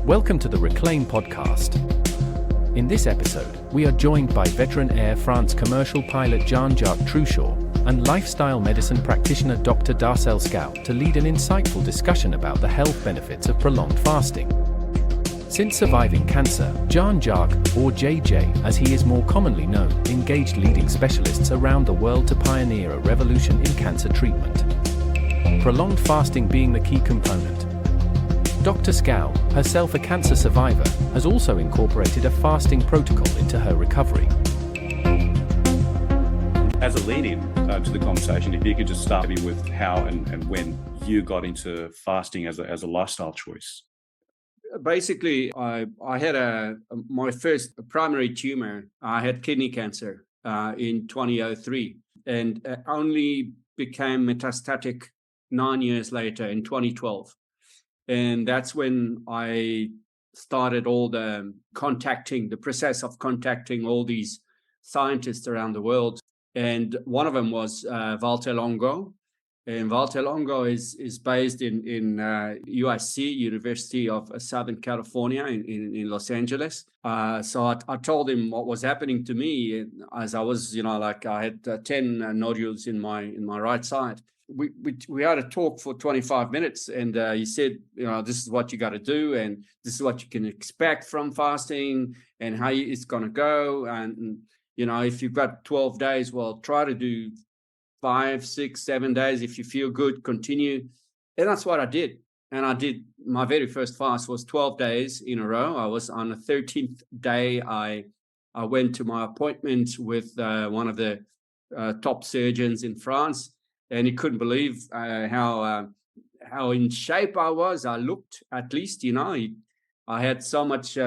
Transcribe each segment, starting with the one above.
Welcome to the Reclaim podcast. In this episode, we are joined by veteran Air France commercial pilot Jean-Jacques Trochon and lifestyle medicine practitioner Dr. Darcelle Schouw to lead an insightful discussion about the health benefits of prolonged fasting. Since surviving cancer, Jean-Jacques, or JJ as he is more commonly known, engaged leading specialists around the world to pioneer a revolution in cancer treatment. Prolonged fasting being the key component. Dr. Schouw, herself a cancer survivor, has also incorporated a fasting protocol into her recovery. As a lead-in to the conversation, if you could just start me with how and when you got into fasting as a lifestyle choice. Basically, I had my first primary tumor. I had kidney cancer in 2003 and only became metastatic 9 years later in 2012. And that's when I started all the process of contacting all these scientists around the world. And one of them was Walter Longo. And Walter Longo is based in USC, University of Southern California in Los Angeles. So I told him what was happening to me as I was, I had 10 nodules in my right side. We had a talk for 25 minutes and he said, this is what you got to do and this is what you can expect from fasting and how it's going to go. And, if you've got 12 days, well, try to do 5, 6, 7 days. If you feel good, continue. And that's what I did. And I did my very first fast was 12 days in a row. I was on the 13th day. I went to my appointment with one of the top surgeons in France. And he couldn't believe how in shape I was. I looked, at least, I had so much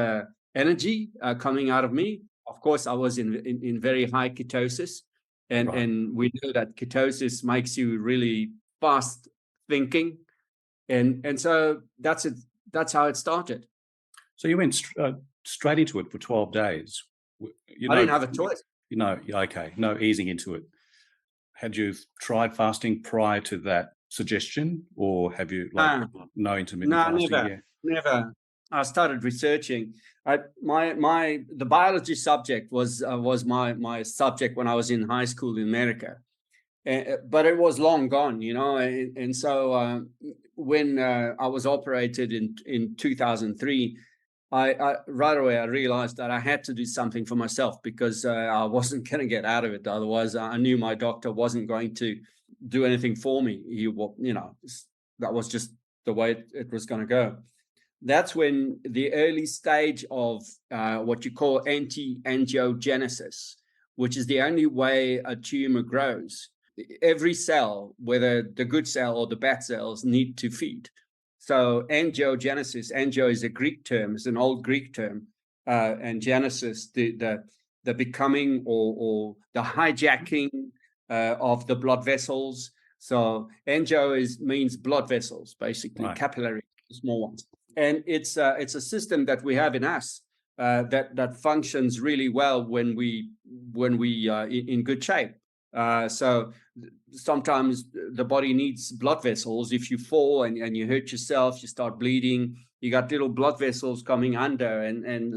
energy coming out of me. Of course, I was in very high ketosis. And we know that ketosis makes you really fast thinking. And so that's it. That's how it started. So you went straight into it for 12 days. I didn't have a choice. Okay. No easing into it. Had you tried fasting prior to that suggestion, or have you no intermittent fasting? No, never. I started researching. The biology subject was my subject when I was in high school in America, but it was long gone, And so when I was operated in 2003. I right away I realized that I had to do something for myself because I wasn't going to get out of it. Otherwise, I knew my doctor wasn't going to do anything for me. That was just the way it was going to go. That's when the early stage of what you call anti-angiogenesis, which is the only way a tumor grows. Every cell, whether the good cell or the bad cells, need to feed. So angiogenesis, angio is a Greek term, it's an old Greek term, and genesis, the becoming or the hijacking of the blood vessels. So angio means blood vessels, basically, right. Capillary, small ones. And it's a system that we have in us that functions really well when we in good shape. So sometimes the body needs blood vessels. If you fall and you hurt yourself, you start bleeding, you got little blood vessels coming under and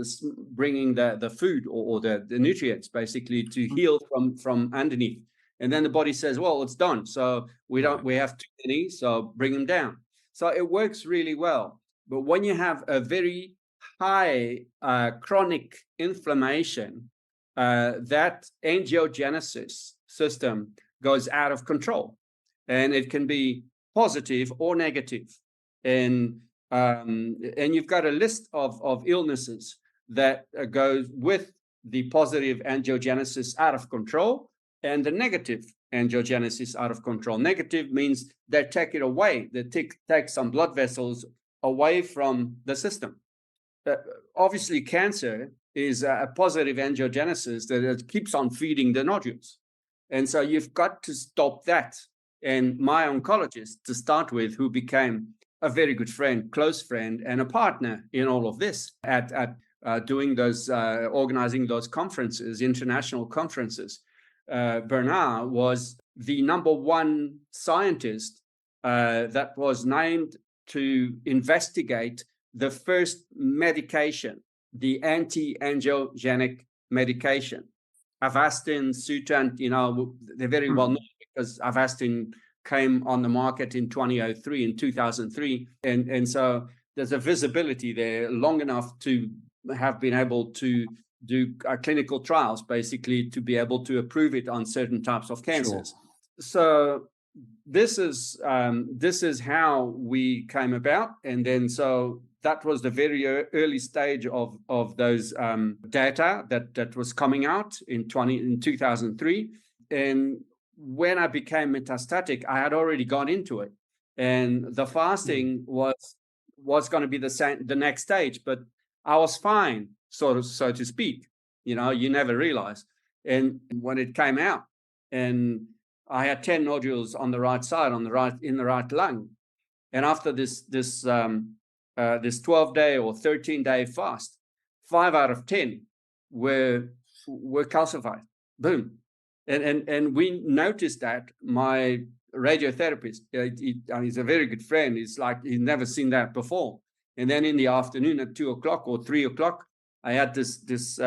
bringing the food or the nutrients basically to heal from underneath. And then the body says, well, it's done. So we have too many, so bring them down. So it works really well. But when you have a very high chronic inflammation, that angiogenesis system goes out of control, and it can be positive or negative. And you've got a list of illnesses that goes with the positive angiogenesis out of control and the negative angiogenesis out of control. Negative means they take it away. They take some blood vessels away from the system. Obviously, cancer is a positive angiogenesis that keeps on feeding the nodules. And so you've got to stop that. And my oncologist, to start with, who became a very good friend, close friend, and a partner in all of this at doing those, organizing those conferences, international conferences, Bernard was the number one scientist that was named to investigate the first medication, the anti-angiogenic medication. Avastin, Sutent, they're very well known because Avastin came on the market in 2003, in 2003. And so there's a visibility there long enough to have been able to do clinical trials, basically, to be able to approve it on certain types of cancers. Sure. So this is how we came about. And then so that was the very early stage of those data that was coming out in 2003. And when I became metastatic, I had already gone into it, and the fasting was going to be the next stage. But I was fine, so to speak. You never realize. And when it came out, and I had 10 nodules on the right side, in the right lung, and after this 12-day or 13-day fast, 5 out of 10 were calcified. Boom. And we noticed that. My radiotherapist, he's a very good friend. He's like, he's never seen that before. And then in the afternoon at 2 o'clock or 3 o'clock, I had this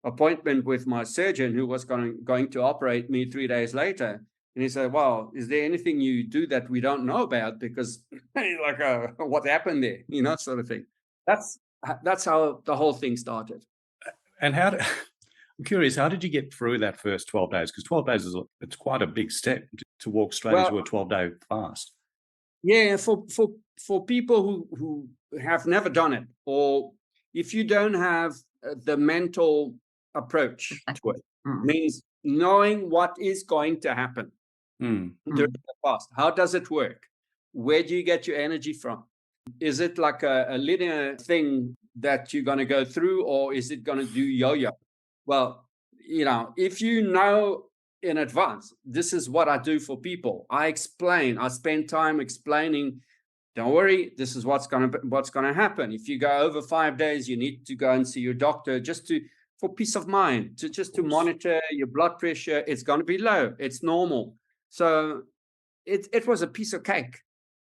appointment with my surgeon who was going to operate me 3 days later. And he said, well, is there anything you do that we don't know about? Because like, what happened there, sort of thing. That's how the whole thing started. And I'm curious, how did you get through that first 12 days? Because 12 days it's quite a big step to walk straight into a 12-day fast. Yeah, for people who have never done it, or if you don't have the mental approach to it, means knowing what is going to happen during the fast. How does it work? Where do you get your energy from? Is it like a linear thing that you're going to go through, or is it going to do yo-yo? Well, if you know in advance, this is what I do for people. I spend time explaining, don't worry, this is what's going to happen. If you go over 5 days, you need to go and see your doctor for peace of mind, to monitor your blood pressure. It's going to be low. It's normal. So it was a piece of cake.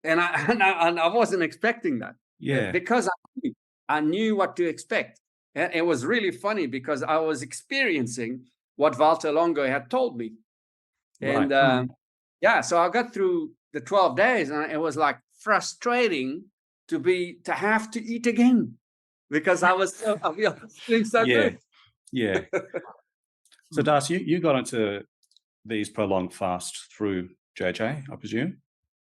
And I wasn't expecting that. Yeah. Because I knew what to expect. And it was really funny because I was experiencing what Walter Longo had told me. And so I got through the 12 days, and it was like frustrating to have to eat again because I was feeling so good. Yeah. So Darcy, you got into these prolonged fasts through JJ, I presume?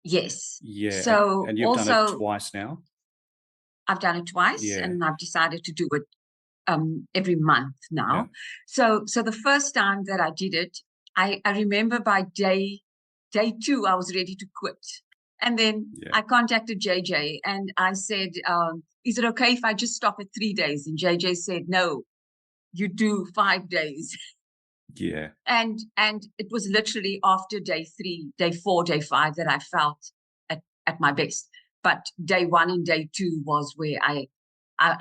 Yes. Yeah. So and you've done it twice now? I've done it twice, and I've decided to do it every month now. Yeah. So the first time that I did it, I remember by day 2, I was ready to quit. And then I contacted JJ and I said, is it okay if I just stop at 3 days? And JJ said, no, you do 5 days. Yeah. And it was literally after day 3, day 4, day 5 that I felt at my best. But day 1 and day 2 was where I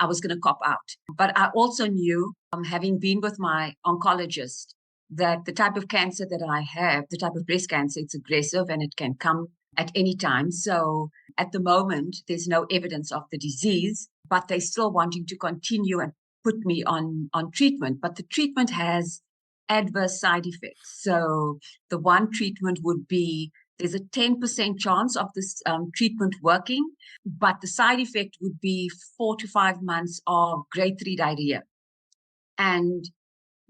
was going to cop out. But I also knew, having been with my oncologist, that the type of cancer that I have, the type of breast cancer, it's aggressive and it can come at any time. So at the moment, there's no evidence of the disease, but they're still wanting to continue and put me on treatment. But the treatment has adverse side effects. So the one treatment would be, there's a 10% chance of this treatment working, but the side effect would be 4 to 5 months of grade 3 diarrhea. And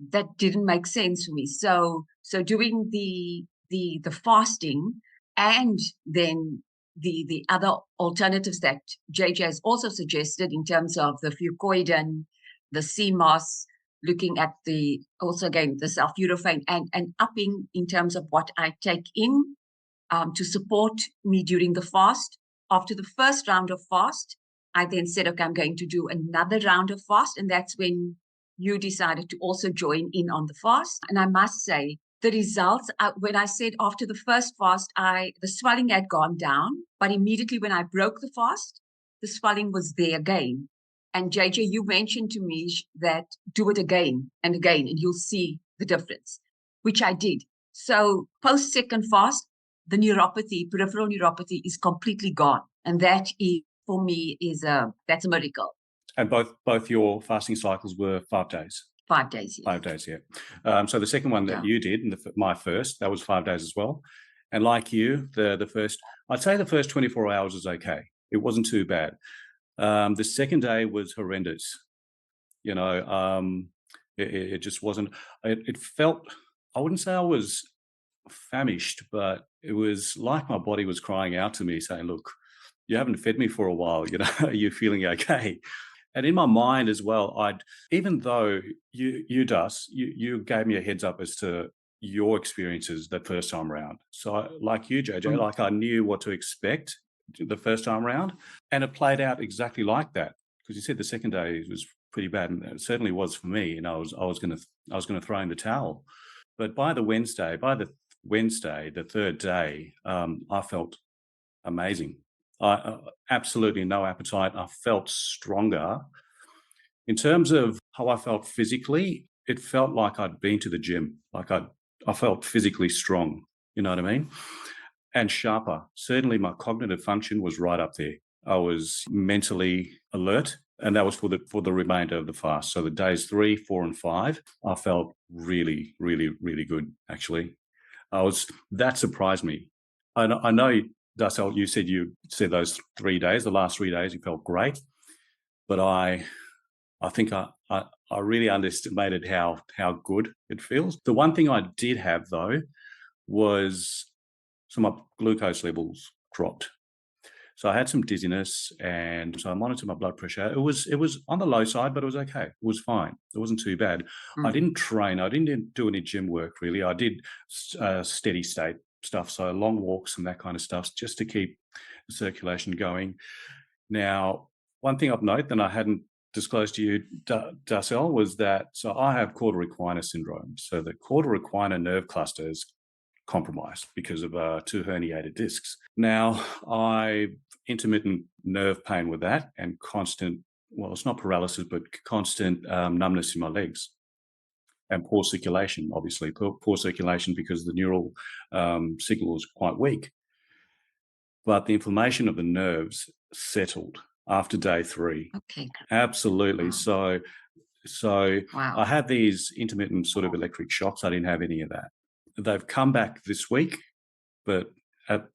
that didn't make sense for me. So doing the fasting and then the other alternatives that JJ has also suggested in terms of the fucoidan, the CMOS, looking at the sulforaphane and upping in terms of what I take in to support me during the fast. After the first round of fast, I then said, okay, I'm going to do another round of fast. And that's when you decided to also join in on the fast. And I must say, the results, when I said after the first fast, the swelling had gone down, but immediately when I broke the fast, the swelling was there again. And JJ, you mentioned to me that do it again and again, and you'll see the difference, which I did. So post second fast, the neuropathy, peripheral neuropathy, is completely gone. And that is for me that's a miracle. And both your fasting cycles were 5 days. 5 days. Yes. 5 days, yeah. So the second one that you did, and my first, that was 5 days as well. And like you, the first, I'd say the first 24 hours was okay. It wasn't too bad. The second day was horrendous. You know, it just wasn't. It felt. I wouldn't say I was famished, but it was like my body was crying out to me, saying, "Look, you haven't fed me for a while. You know, are you feeling okay?" And in my mind as well, even though you gave me a heads up as to your experiences the first time around. So like you, JJ, like I knew what to expect the first time around, and it played out exactly like that. Because you said the second day was pretty bad, and it certainly was for me. And I was going to throw in the towel. But by the Wednesday, the third day, I felt amazing. Absolutely no appetite. I felt stronger. In terms of how I felt physically, it felt like I'd been to the gym. Like I felt physically strong, you know what I mean? And sharper. Certainly my cognitive function was right up there. I was mentally alert, and that was for the remainder of the fast. So the days 3, 4, and 5, I felt really, really, really good, actually. That surprised me. I know, Darcelle, you said those 3 days, the last 3 days, you felt great, but I think I really underestimated how good it feels. The one thing I did have though was my glucose levels dropped. So I had some dizziness, and so I monitored my blood pressure. It was on the low side, but it was okay. It was fine. It wasn't too bad. I didn't train. I didn't do any gym work really. I did steady state stuff, so long walks and that kind of stuff, just to keep the circulation going. Now, one thing I've noted that I hadn't disclosed to you, Darcelle, was that so I have cauda equina syndrome. So the cauda equina nerve cluster is compromised because of 2 herniated discs. Now, I've intermittent nerve pain with that, and constant, well, it's not paralysis, but constant numbness in my legs, and poor circulation, obviously, poor circulation because the neural signal is quite weak. But the inflammation of the nerves settled after day 3. Okay. Absolutely. Wow. So Wow. I had these intermittent sort of electric shocks. I didn't have any of that. They've come back this week, but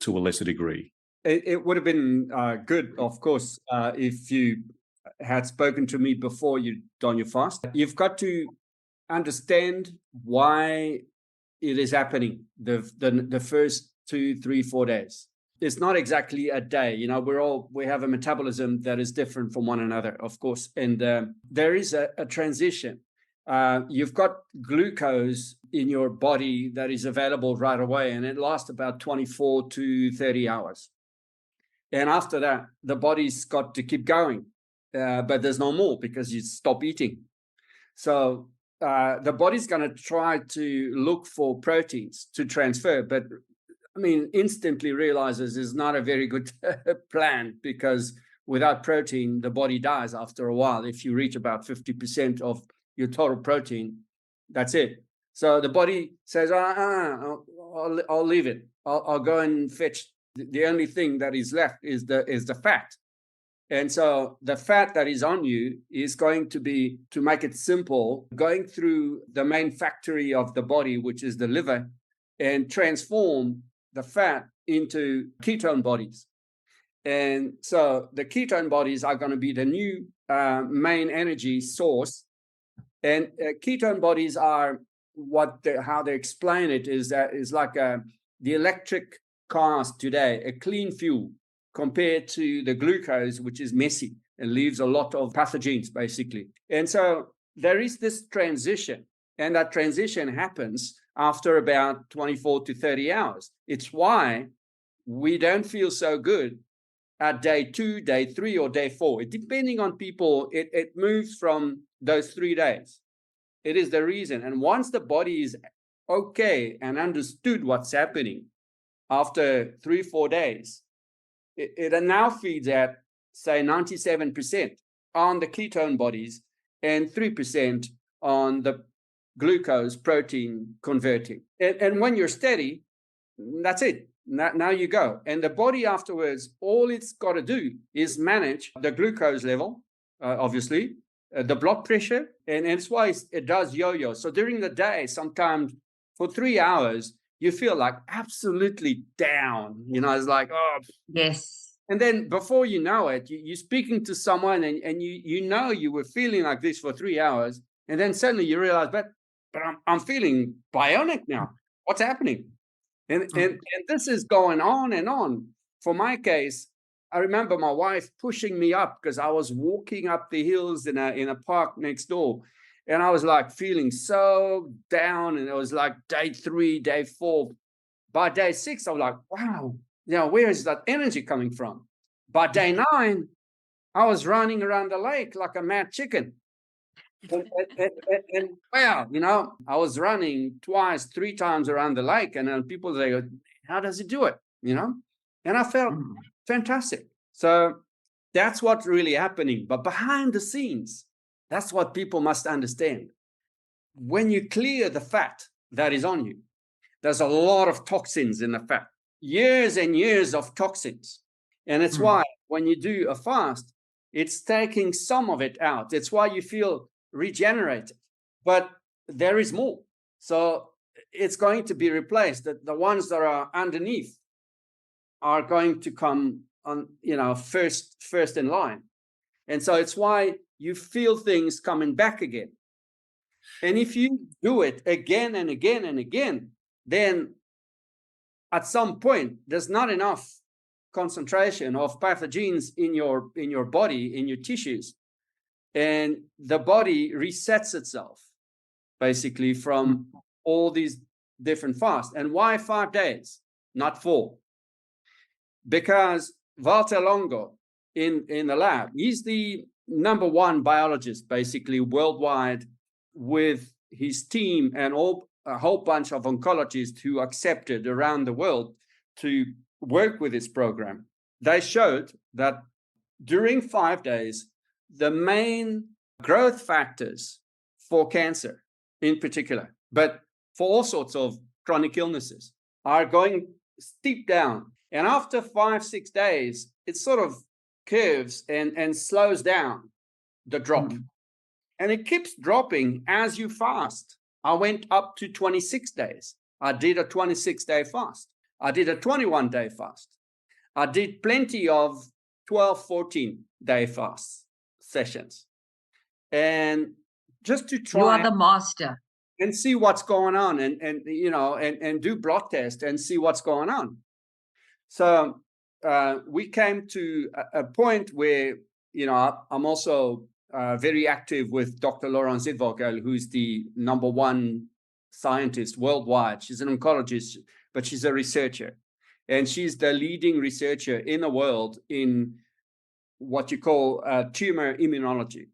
to a lesser degree. It would have been good, of course, if you had spoken to me before you'd done your fast. You've got to understand why it is happening the first 2, 3, 4 days. It's not exactly a day. You know, we have a metabolism that is different from one another, of course. And there is a transition. You've got glucose in your body that is available right away, and it lasts about 24 to 30 hours. And after that, the body's got to keep going, but there's no more because you stop eating. So the body's going to try to look for proteins to transfer, but I mean, instantly realizes is not a very good plan, because without protein, the body dies after a while. If you reach about 50% of your total protein, that's it. So the body says, I'll leave it. I'll go and fetch. The only thing that is left is the fat. And so the fat that is on you is going to be, to make it simple, going through the main factory of the body, which is the liver, and transform the fat into ketone bodies. And so the ketone bodies are going to be the new main energy source. And ketone bodies are how they explain it is that is like the electric cars today, a clean fuel compared to the glucose, which is messy and leaves a lot of pathogens, basically. And so there is this transition, and that transition happens after about 24 to 30 hours. It's why we don't feel so good at day 2, day 3, or day 4. Depending on people, it moves from those 3 days. It is the reason. And once the body is okay and understood what's happening after 3, 4 days, it now feeds at, say, 97% on the ketone bodies and 3% on the glucose protein converting. And when you're steady, that's it. Now you go. And the body afterwards, all it's got to do is manage the glucose level, obviously, the blood pressure. And it's why it does yo-yo. So during the day, sometimes for 3 hours, you feel like absolutely down. It's like, oh. Yes. And then before you know it, you're speaking to someone and you were feeling like this for 3 hours. And then suddenly you realize, but I'm feeling bionic now. What's happening? And this is going on and on. For my case, I remember my wife pushing me up because I was walking up the hills in a park next door. And I was like feeling so down. And it was like day 3, day 4. By day 6, I was like, wow, where is that energy coming from? By day 9, I was running around the lake like a mad chicken. And wow, I was running 2, 3 times around the lake, and then people say, how does he do it? And I felt fantastic. So that's what's really happening. But behind the scenes, that's what people must understand. When you clear the fat that is on you, there's a lot of toxins in the fat, years and years of toxins. And it's why when you do a fast, it's taking some of it out. It's why you feel regenerated, but there is more. So it's going to be replaced. The ones that are underneath are going to come on, first in line. And so it's why you feel things coming back again. And if you do it again and again and again, then at some point there's not enough concentration of pathogens in your body, in your tissues, and the body resets itself basically from all these different fasts. And why 5 days, not 4? Because Walter Longo in the lab, he's the #1 biologist basically worldwide, with his team and a whole bunch of oncologists who accepted around the world to work with this program. They showed that during 5 days, the main growth factors for cancer in particular, but for all sorts of chronic illnesses, are going steep down. And after 5, 6 days, it sort of curves and slows down the drop. And it keeps dropping as you fast. I went up to 26 days. I did a 26-day fast. I did a 21-day fast. I did plenty of 12, 14-day fast sessions. And just to try. You are the master. And see what's going on and do blood tests and see what's going on. So we came to a point where, I'm also very active with Dr. Laurence Zidvogel, who's the #1 scientist worldwide. She's an oncologist, but she's a researcher. And she's the leading researcher in the world in what you call tumor immunology.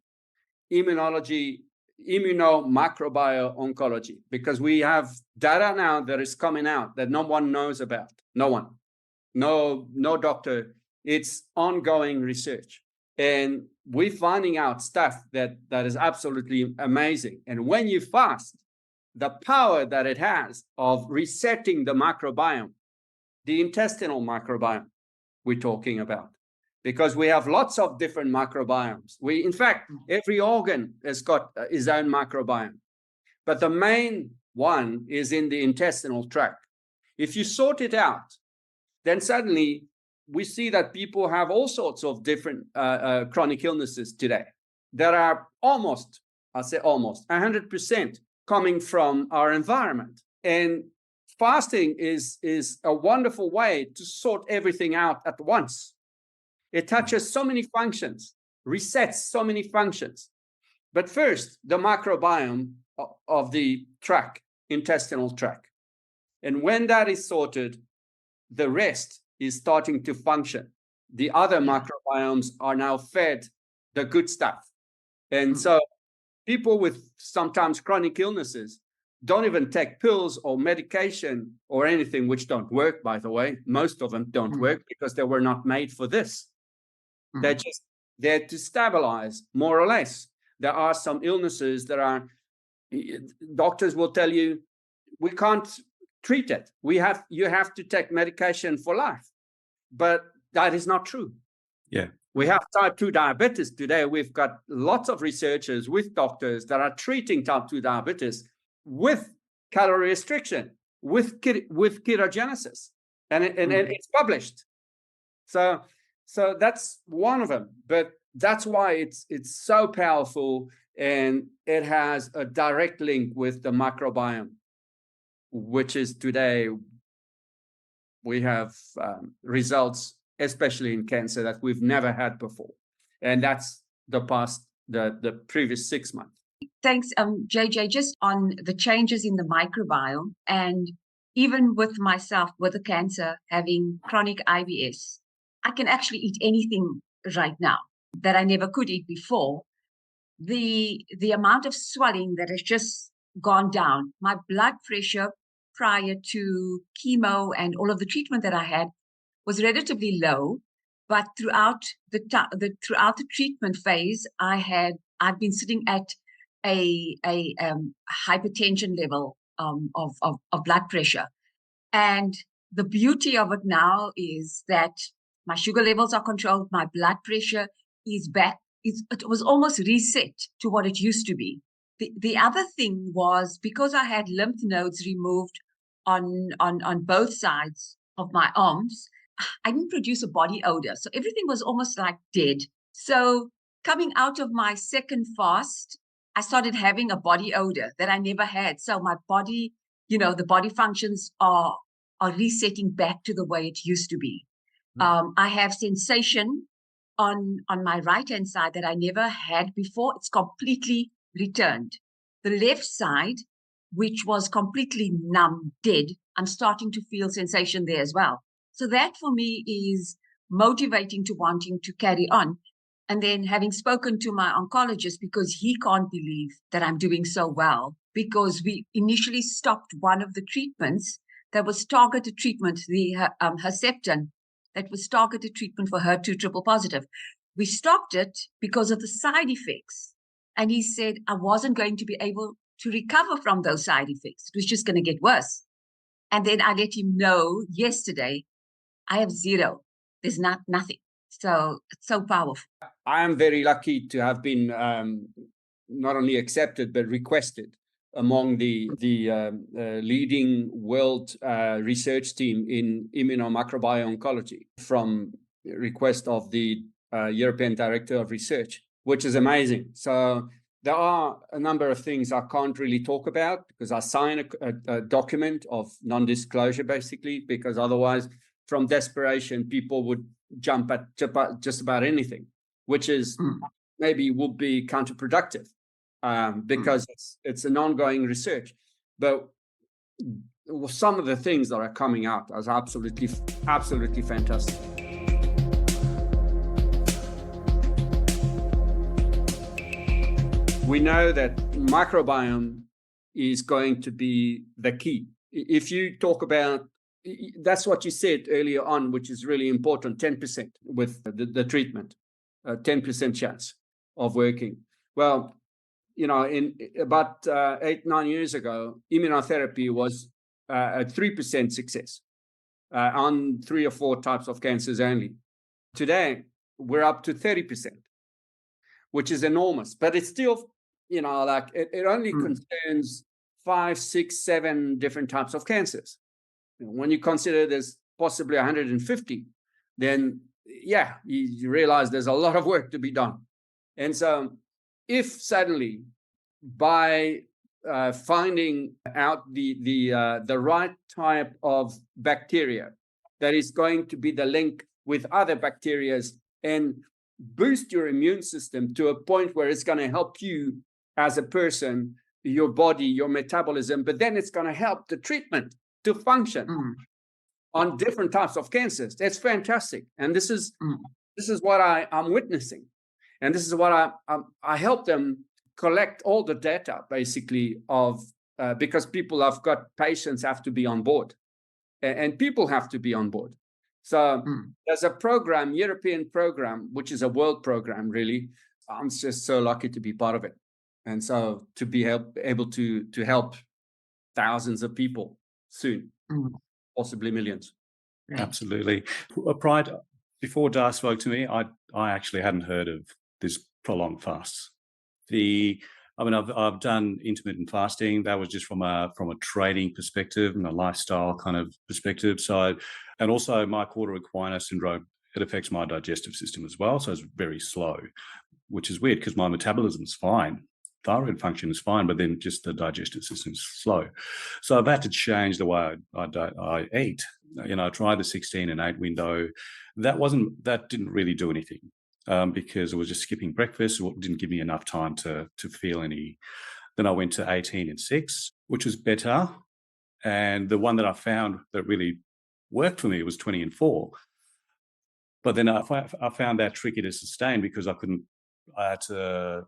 Immunomicrobio-oncology, because we have data now that is coming out that no one knows about. No one. No doctor. It's ongoing research. And we're finding out stuff that is absolutely amazing. And when you fast, the power that it has of resetting the microbiome, the intestinal microbiome we're talking about, because we have lots of different microbiomes. In fact, every organ has got its own microbiome. But the main one is in the intestinal tract. If you sort it out, then suddenly we see that people have all sorts of different chronic illnesses today that are almost 100% coming from our environment. And fasting is a wonderful way to sort everything out at once. It touches so many functions, resets so many functions. But first, the microbiome of the tract, intestinal tract. And when that is sorted, the rest is starting to function. The other microbiomes are now fed the good stuff. And so people with sometimes chronic illnesses don't even take pills or medication or anything, which don't work, by the way. Most of them don't work because they were not made for this. They're just there to stabilize, more or less. There are some illnesses that are, doctors will tell you, we can't treat it. You have to take medication for life, but that is not true. Yeah. We have type 2 diabetes today. We've got lots of researchers with doctors that are treating type 2 diabetes with calorie restriction, with ketogenesis, and it's published. So that's one of them. But that's why it's so powerful, and it has a direct link with the microbiome, which is today we have results, especially in cancer, that we've never had before, and that's the previous 6 months. Thanks, JJ. Just on the changes in the microbiome, and even with myself with the cancer, having chronic IBS, I can actually eat anything right now that I never could eat before. The amount of swelling that has just gone down. My blood pressure prior to chemo and all of the treatment that I had was relatively low, but throughout the treatment phase, I've been sitting at a hypertension level of blood pressure. And the beauty of it now is that my sugar levels are controlled, my blood pressure is back. It was almost reset to what it used to be. The other thing was, because I had lymph nodes removed on both sides of my arms, I didn't produce a body odor. So everything was almost like dead. So coming out of my second fast, I started having a body odor that I never had. So my body, the body functions are resetting back to the way it used to be. I have sensation on my right-hand side that I never had before. It's completely returned. The left side, which was completely numb, dead, I'm starting to feel sensation there as well. So that for me is motivating to wanting to carry on. And then having spoken to my oncologist, because he can't believe that I'm doing so well, because we initially stopped one of the treatments that was targeted treatment, the Herceptin, that was targeted treatment for HER2 triple positive. We stopped it because of the side effects. And he said I wasn't going to be able to recover from those side effects. It was just going to get worse. And then I let him know yesterday, I have zero. There's nothing. So it's so powerful. I am very lucky to have been not only accepted, but requested among the leading world research team in immunomicrobiome oncology, from request of the European Director of Research, which is amazing. So there are a number of things I can't really talk about, because I sign a document of non-disclosure, basically, because otherwise, from desperation, people would jump at just about anything, which is maybe would be counterproductive, because it's an ongoing research. But some of the things that are coming out are absolutely fantastic. We know that microbiome is going to be the key. If you talk about, that's what you said earlier on, which is really important, 10% with the treatment, 10% chance of working. Well, in about 8-9 years ago, immunotherapy was a 3% success on 3 or 4 types of cancers only. Today, we're up to 30%, which is enormous, but it's still, like it only concerns 5, 6, 7 different types of cancers. When you consider there's possibly 150, then you realize there's a lot of work to be done. And so if suddenly by finding out the right type of bacteria that is going to be the link with other bacteria and boost your immune system to a point where it's going to help you as a person, your body, your metabolism, but then it's going to help the treatment to function on different types of cancers. That's fantastic. And this is what I'm witnessing. And this is what I help them collect all the data, basically, of because patients have to be on board, and people have to be on board. So there's a program, European program, which is a world program, really. I'm just so lucky to be part of it. And so to be able to help thousands of people. soon, possibly millions. Right. Absolutely. Before Dar spoke to me, I actually hadn't heard of this prolonged fast. I've done intermittent fasting. That was just from a training perspective and a lifestyle kind of perspective. So, and also my quarter equina syndrome, it affects my digestive system as well. So it's very slow, which is weird because my metabolism is fine. Thyroid function is fine, but then just the digestive system is slow. So I've had to change the way I eat. I tried the 16 and 8 window. That didn't really do anything. Because it was just skipping breakfast. It didn't give me enough time to feel any. Then I went to 18 and 6, which was better. And the one that I found that really worked for me was 20 and 4. But then I found that tricky to sustain because I had to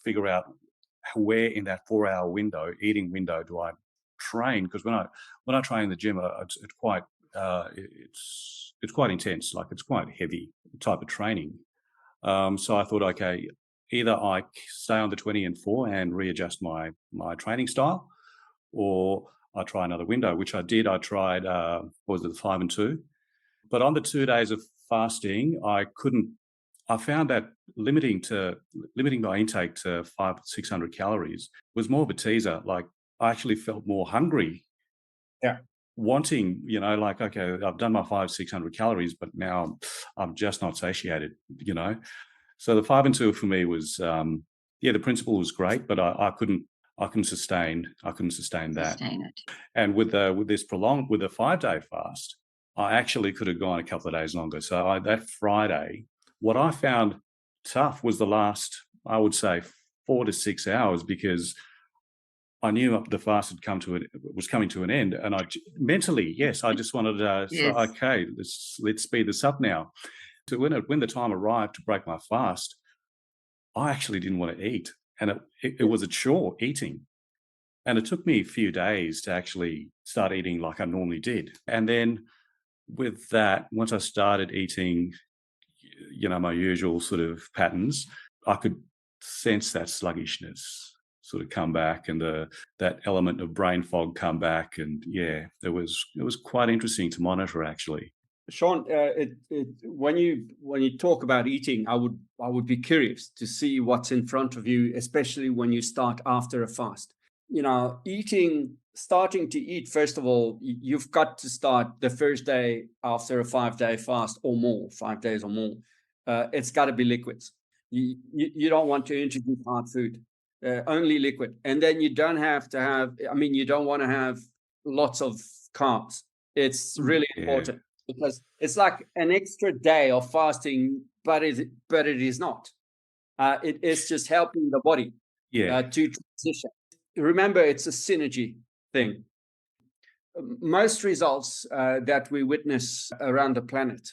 figure out where in that 4-hour eating window do I train? Because when I train in the gym, it's quite intense. Like it's quite heavy type of training. So I thought, okay, either I stay on the 20 and 4 and readjust my training style, or I try another window, which I did. I tried, the 5 and 2? But on the 2 days of fasting, I found that limiting my intake to 500-600 calories was more of a teaser. Like I actually felt more hungry. Yeah. Wanting, okay, I've done my 500-600 calories, but now I'm just not satiated, So the 5 and 2 for me was, the principle was great, but I couldn't sustain that. Sustain it. And with the 5-day fast, I actually could have gone a couple of days longer. So that Friday, what I found tough was the last, I would say, 4 to 6 hours, because I knew the fast was coming to an end, and I mentally, yes, I just wanted to say, okay, let's speed this up now. So when the time arrived to break my fast, I actually didn't want to eat, and it was a chore eating, and it took me a few days to actually start eating like I normally did. And then with that, once I started eating, my usual sort of patterns, I could sense that sluggishness sort of come back, and that element of brain fog come back, and it was quite interesting to monitor actually. Sean, when you talk about eating, I would be curious to see what's in front of you, especially when you start after a fast. Starting to eat, first of all, you've got to start the first day after a 5-day fast or more, 5 days or more. It's got to be liquids. You don't want to introduce hard food. Only liquid. And then you don't have to have, you don't want to have lots of carbs. It's really important, because it's like an extra day of fasting, but it is not. It is just helping the body to transition. Remember, it's a synergy thing. Most results that we witness around the planet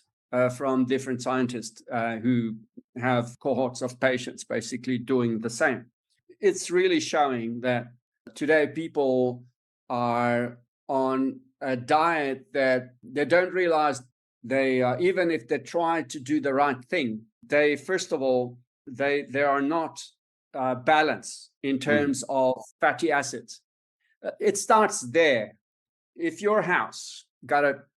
from different scientists who have cohorts of patients basically doing the same. It's really showing that today people are on a diet that they don't realize even if they try to do the right thing, they are not balanced in terms of fatty acids. It starts there. If your house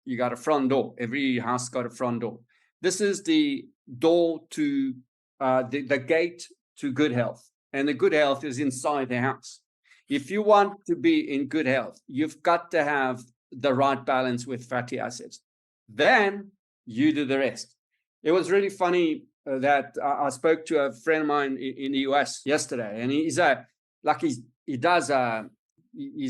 you got a front door, every house got a front door. This is the door to the gate to good health. And the good health is inside the house. If you want to be in good health, you've got to have the right balance with fatty acids. Then you do the rest. It was really funny that I spoke to a friend of mine in the US yesterday, and he's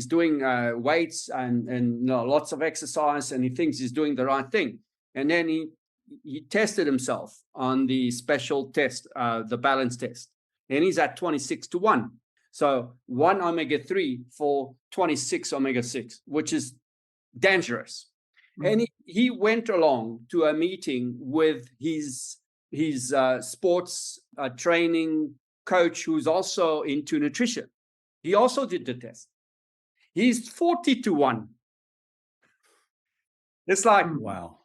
doing weights and lots of exercise, and he thinks he's doing the right thing. And then he tested himself on the special test, the balance test. And he's at 26-1. So 1 omega-3 for 26 omega-6, which is dangerous. And he went along to a meeting with his sports training coach, who's also into nutrition. He also did the test. He's 40-1. It's like, wow,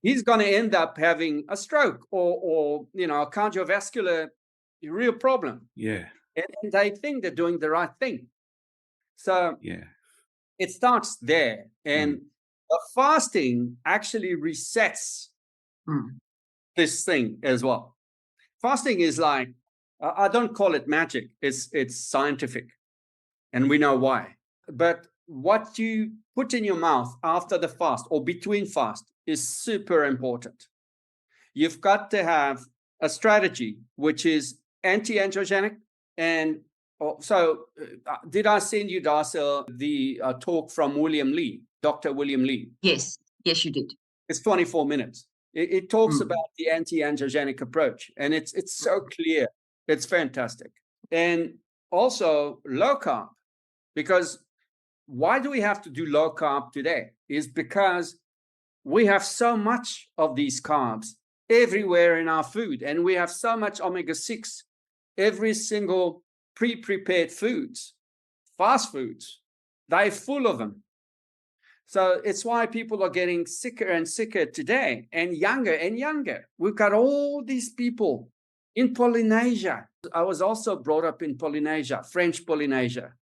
he's going to end up having a stroke or a cardiovascular real problem. Yeah. And they think they're doing the right thing. So it starts there. And the fasting actually resets this thing as well. Fasting is like, I don't call it magic. It's scientific, and we know why. But what you put in your mouth after the fast or between fast is super important. You've got to have a strategy which is anti-angiogenic. And so did I send you, Darcelle, the talk from William Lee, Dr. William Lee? Yes, you did. It's 24 minutes. It talks about the anti-angiogenic approach, and it's so clear. It's fantastic. And also low carb, because why do we have to do low carb today? Is because we have so much of these carbs everywhere in our food, and we have so much omega-6. Every single pre-prepared foods, fast foods, they're full of them. So it's why people are getting sicker and sicker today, and younger. We've got all these people in Polynesia. I was also brought up in Polynesia, French Polynesia,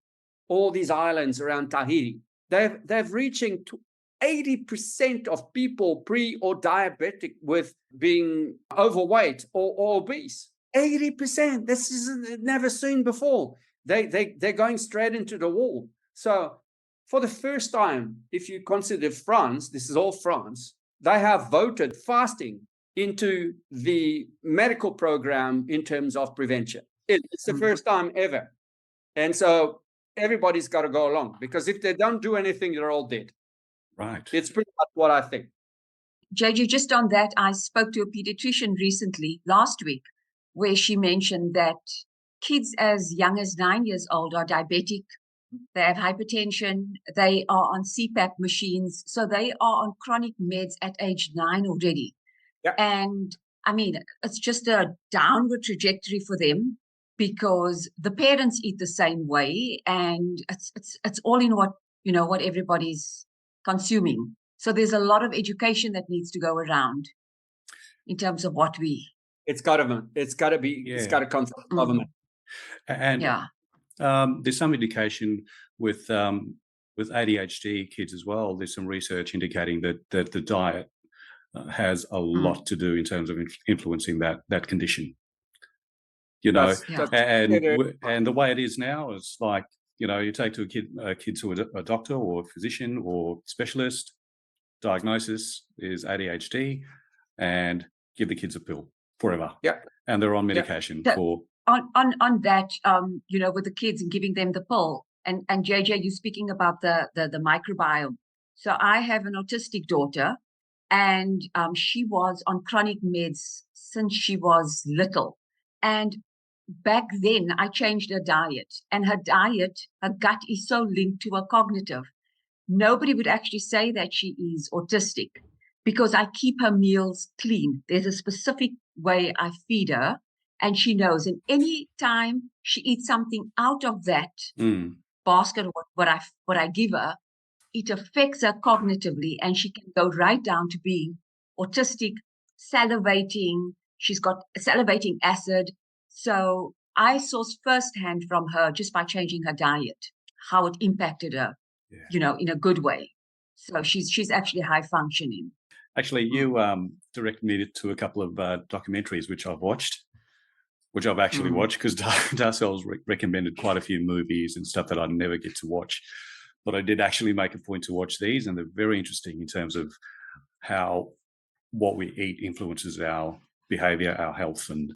all these islands around Tahiti. They're reaching to 80% of people pre or diabetic with being overweight or obese. 80%. This is never seen before. They're going straight into the wall. So for the first time, if you consider France, this is all France, they have voted fasting into the medical program in terms of prevention. It's the first time ever. And so everybody's got to go along, because if they don't do anything, they're all dead. Right. It's pretty much what I think. JJ, just on that, I spoke to a pediatrician recently, last week, where she mentioned that kids as young as 9 years old are diabetic. They have hypertension. They are on CPAP machines. So they are on chronic meds at age 9 already. Yeah. And I mean, it's just a downward trajectory for them, because the parents eat the same way, and it's all in what everybody's consuming. So there's a lot of education that needs to go around in terms of what we. It's got to be. Yeah. It's got to come from government. And Yeah. There's some indication with ADHD kids as well. There's some research indicating that the diet has a lot to do in terms of influencing that condition. And the way it is now is like, you take to a kid to a doctor or a physician or specialist, diagnosis is ADHD, and give the kids a pill forever. Yeah. And they're on medication for. On that, with the kids and giving them the pill, and JJ, you're speaking about the microbiome. So I have an autistic daughter, and she was on chronic meds since she was little. And back then, I changed her diet, and her gut is so linked to her cognitive. Nobody would actually say that she is autistic, because I keep her meals clean. There's a specific way I feed her, and she knows. And any time she eats something out of that basket, what I give her, it affects her cognitively, and she can go right down to being autistic, salivating. She's got salivating acid. So I saw firsthand from her, just by changing her diet, how it impacted her, in a good way. So she's actually high functioning. Actually, you directed me to a couple of documentaries which I've watched, which I've actually watched, because Darcelle's recommended quite a few movies and stuff that I never get to watch. But I did actually make a point to watch these, and they're very interesting in terms of how what we eat influences our behavior, our health, and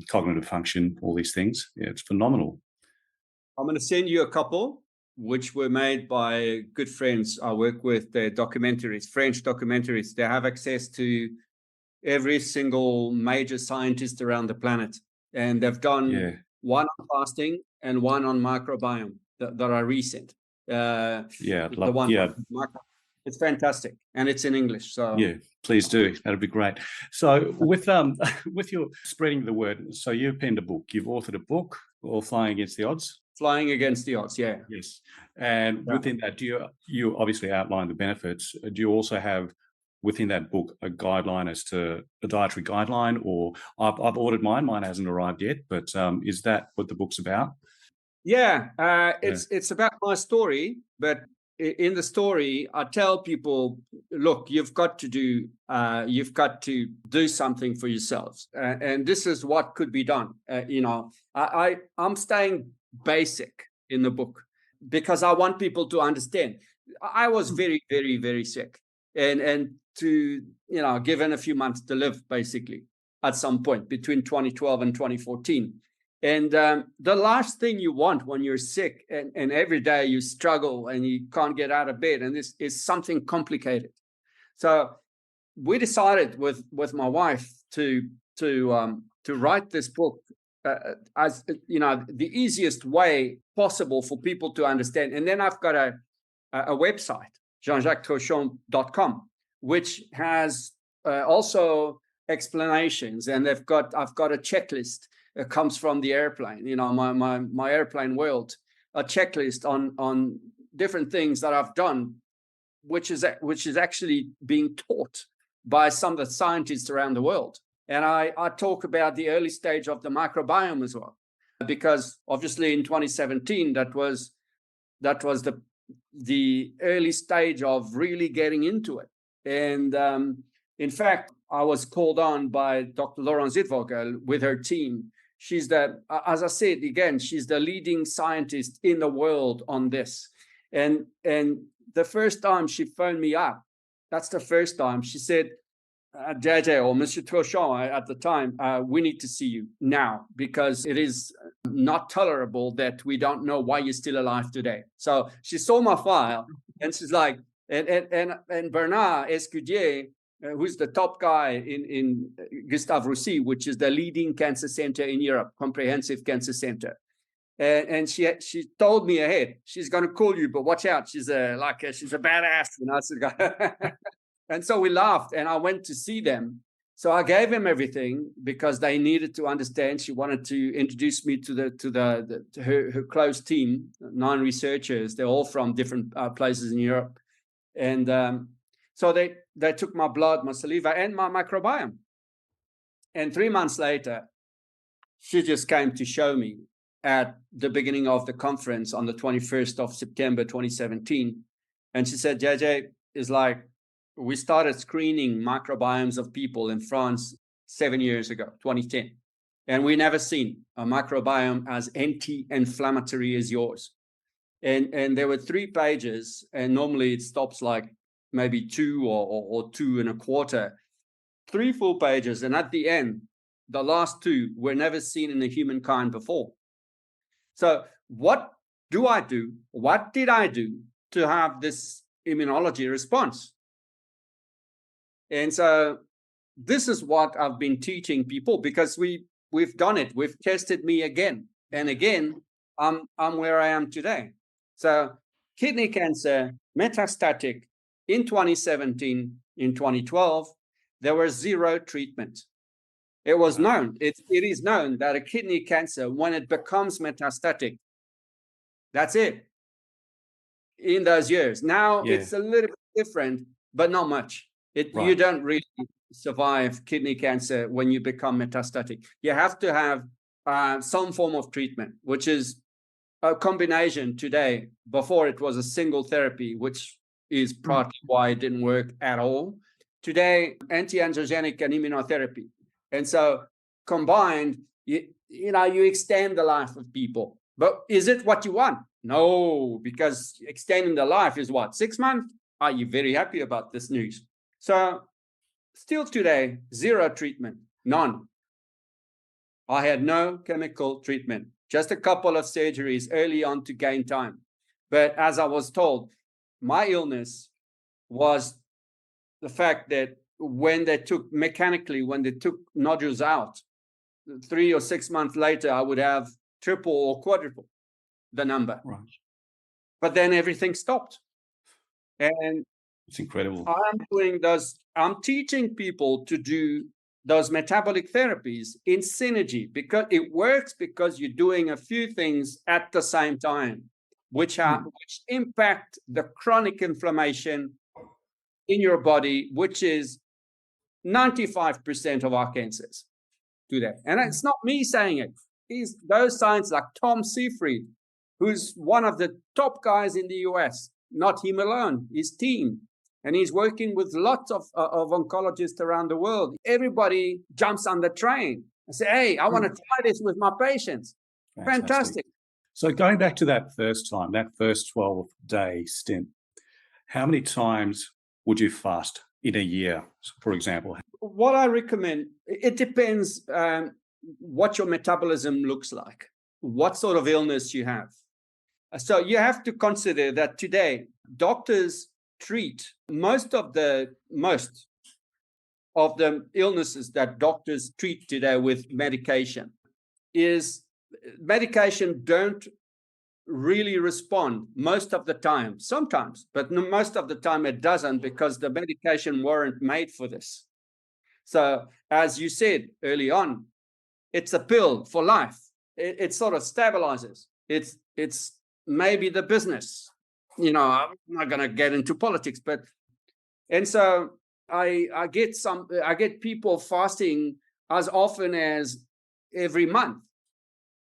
cognitive function, all these things. Yeah, it's phenomenal. I'm going to send you a couple which were made by good friends I work with. They're documentaries, French documentaries. They have access to every single major scientist around the planet. And they've done one on fasting and one on microbiome that are recent. It's fantastic, and it's in English. So please do. That'd be great. So with your spreading the word, so you've penned a book, you've authored a book, or Flying Against the Odds. Flying Against the Odds, yeah. Yes, and within that, do you obviously outline the benefits? Do you also have within that book a guideline as to a dietary guideline? Or I've ordered mine. Mine hasn't arrived yet, but is that what the book's about? It's about my story, but in the story, I tell people, look, you've got to do something for yourselves, and this is what could be done. I'm staying basic in the book because I want people to understand. I was very, very, very sick, and to given a few months to live, basically, at some point between 2012 and 2014. And the last thing you want when you're sick and every day you struggle and you can't get out of bed, and this is something complicated. So we decided with my wife to write this book as the easiest way possible for people to understand. And then I've got a website, Jean-Jacques.com, which has also explanations, and I've got a checklist. It comes from the airplane, my airplane world, a checklist on different things that I've done, which is actually being taught by some of the scientists around the world. And I talk about the early stage of the microbiome as well, because obviously in 2017 that was the early stage of really getting into it. And in fact, I was called on by Dr. Laurence Zitvogel with her team. She's as I said again, she's the leading scientist in the world on this. And the first time she phoned me up, that's the first time she said, JJ or Mr. Trochon at the time, we need to see you now, because it is not tolerable that we don't know why you're still alive today. So she saw my file and she's like, and Bernard Escudier, who's the top guy in Gustave Roussy, which is the leading cancer center in Europe, comprehensive cancer center. And she told me ahead, she's going to call you, but watch out. She's a badass. And so we laughed, and I went to see them. So I gave them everything because they needed to understand. She wanted to introduce me to her close team, 9 researchers. They're all from different places in Europe. And so they took my blood, my saliva, and my microbiome. And 3 months later, she just came to show me at the beginning of the conference on the 21st of September, 2017. And she said, JJ, is like, we started screening microbiomes of people in France 7 years ago, 2010. And we never seen a microbiome as anti-inflammatory as yours. And there were 3 pages, and normally it stops like maybe 2 or 2 1/4, 3 full pages. And at the end, the last 2 were never seen in the humankind before. So what do I do? What did I do to have this immunology response? And so this is what I've been teaching people, because we've done it. We've tested me again and again. I'm where I am today. So kidney cancer, metastatic, in 2017, in 2012, there was 0 treatment. It was known, it is known that a kidney cancer, when it becomes metastatic, that's it in those years. Now it's a little bit different, but not much. You don't really survive kidney cancer when you become metastatic. You have to have some form of treatment, which is a combination today. Before it was a single therapy, which is partly why it didn't work at all. Today, anti-angiogenic and immunotherapy. And so combined, you extend the life of people. But is it what you want? No, because extending the life is what, 6 months? Are you very happy about this news? So still today, 0 treatment, none. I had no chemical treatment, just a couple of surgeries early on to gain time. But as I was told, my illness was the fact that when they took nodules out, 3 or 6 months later, I would have triple or quadruple the number. Right. But then everything stopped. And it's incredible. I'm teaching people to do those metabolic therapies in synergy, because it works, because you're doing a few things at the same time, which impact the chronic inflammation in your body, which is 95% of our cancers today. And it's not me saying it. Those scientists like Tom Seyfried, who's one of the top guys in the US, not him alone, his team. And he's working with lots of oncologists around the world. Everybody jumps on the train and say, hey, I want to try this with my patients. Fantastic. So going back to that first time, that first 12-day stint, how many times would you fast in a year, for example? What I recommend, it depends what your metabolism looks like, what sort of illness you have. So you have to consider that today, doctors treat most of the illnesses that doctors treat today with medication. Medication don't really respond most of the time, sometimes, but most of the time it doesn't, because the medication weren't made for this. So as you said early on, it's a pill for life. It sort of stabilizes. It's maybe the business. I'm not going to get into politics, and so I get people fasting as often as every month,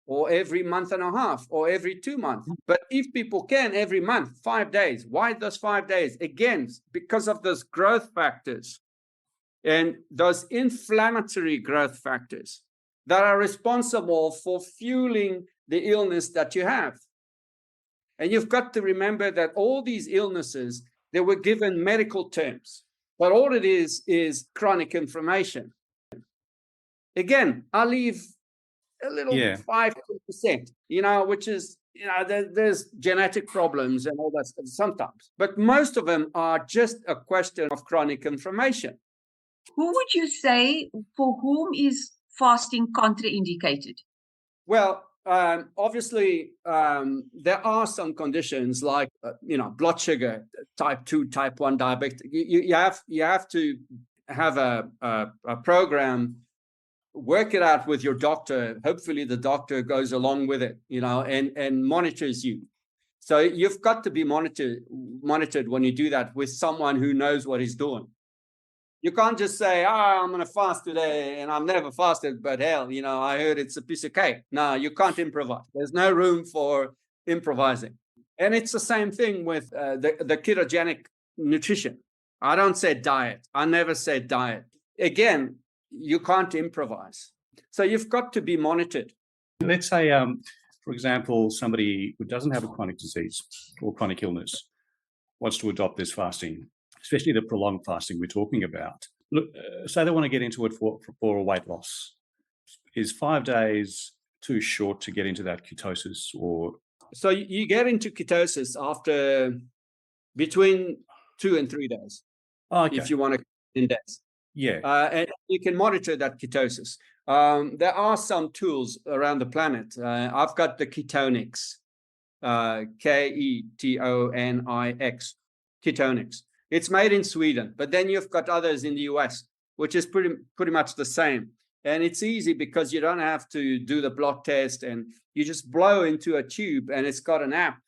or every month and a half, or every 2 months. But if people can, every month, 5 days. Why those 5 days? Again, because of those growth factors and those inflammatory growth factors that are responsible for fueling the illness that you have. And you've got to remember that all these illnesses, they were given medical terms, but all it is chronic inflammation. Again, I leave a little 5%, which is, there's genetic problems and all that stuff sometimes, but most of them are just a question of chronic inflammation. Who would you say, for whom is fasting contraindicated? Well, obviously, there are some conditions like, blood sugar, type 2, type 1 diabetes. You have to have a program, work it out with your doctor. Hopefully the doctor goes along with it, and monitors you. So you've got to be monitored when you do that with someone who knows what he's doing. You can't just say, I'm going to fast today, and I've never fasted, but hell, I heard it's a piece of cake. No, you can't improvise. There's no room for improvising. And it's the same thing with the ketogenic nutrition. I don't say diet. I never say diet. Again, you can't improvise. So you've got to be monitored. Let's say, for example, somebody who doesn't have a chronic disease or chronic illness wants to adopt this fasting, especially the prolonged fasting we're talking about. Look, say they want to get into it for a weight loss. Is 5 days too short to get into that ketosis? Or so you get into ketosis after between 2 and 3 days. Okay. If you want to index. Yeah. And you can monitor that ketosis. There are some tools around the planet. I've got the Ketonix, Ketonix, Ketonix. It's made in Sweden, but then you've got others in the US, which is pretty much the same. And it's easy because you don't have to do the blood test, and you just blow into a tube, and it's got an app,